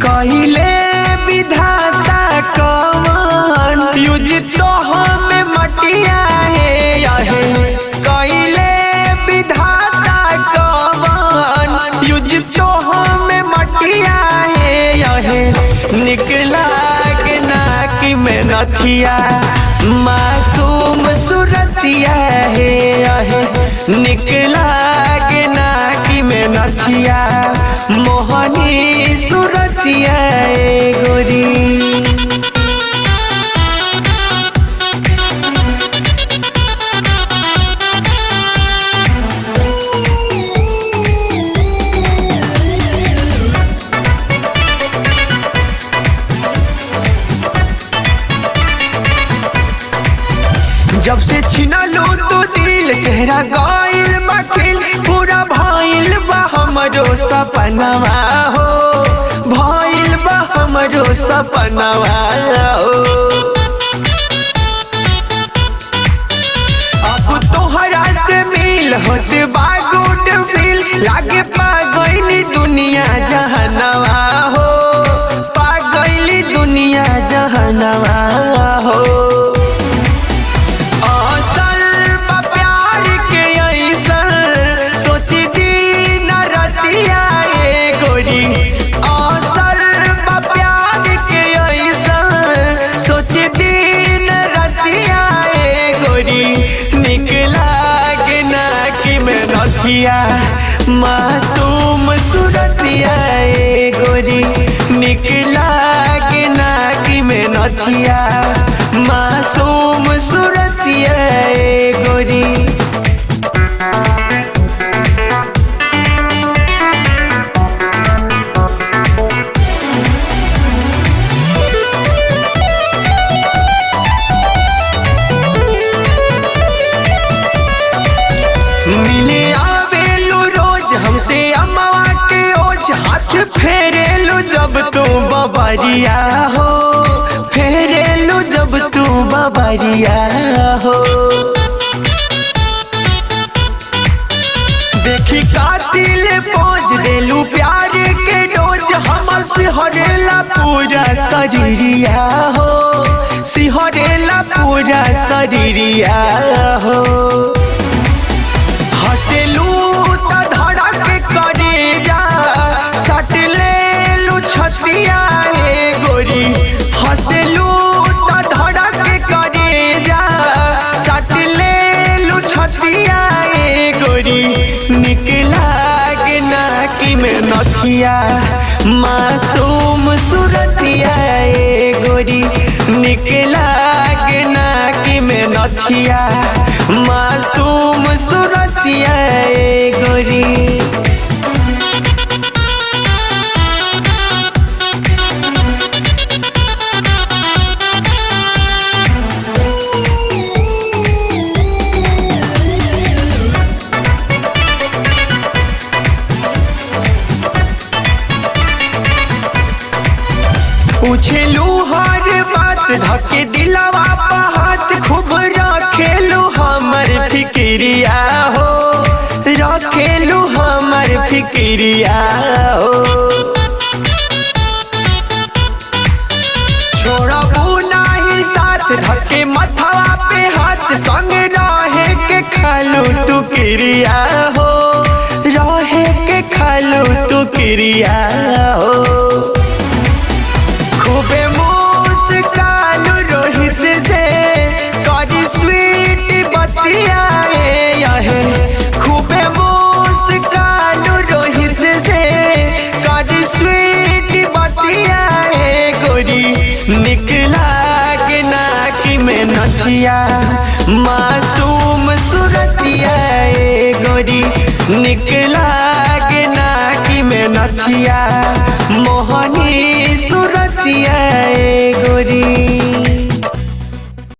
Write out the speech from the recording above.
कहिले विधाता कवन यूज तो हमें मटिया है कहिले विधाता कवन यूज तो हमें मटिया है निकला के नाकी में नथिया मासूम सूरतिया है निकला के नाकी में नथिया मोहनी सूरतिया गोरी। जब से छिनलो तो दिल चेहरा गइल बखिल पूरा भइल बा हमरो सपनवा हो भइल बा हमरो सपनवा हो। अब तोहरा से मिल होते बा गुड फील लागे पा गइली दुनिया जहानवा हो पा गइली दुनिया जहानवा हो। मासूम सूरतिया गोरी निकला के नाकी में नथिया मासूम सूरतिया गोरी। मिले हमसे अम्मा के ओझ हाथ फेरेलू जब तू बबरिया हो फेरेलू जब तू बबरिया हो। देखी कातिल पहुँच देलू प्यार के डोज हमर सिहरेला पूरा शरीरिया हो सिहरेला पूरा शरीरिया हो। हंसेलू छतिया गोरी हंसलू तो धड़क करे जा सट लेलू छतिया गोरी निकला के नाकी में नथिया मासूम सूरतिया गोरी निकला के नाकी में नथिया मासूम सूरतिया गोरी। पूछेलू हर बात धके दिलवा हाथ खूब रखेलू हमर फिक्रिया हो रखेलू हमर फिक्रिया हो। छोड़बू नाही साथ धके मथवा पे हाथ संग रहे के खालू तू क्रिया हो रहे के खालू तू क्रिया हो। खूबे मुस्कालू रोहित से करी स्वीट बतिया खूबे मुस्कालू रोहित से करी स्वीट बतिया गोरी निकला के नाकी में नथिया मासूम सूरतिया गोरी निकला के नाकी में नथिया मोहनी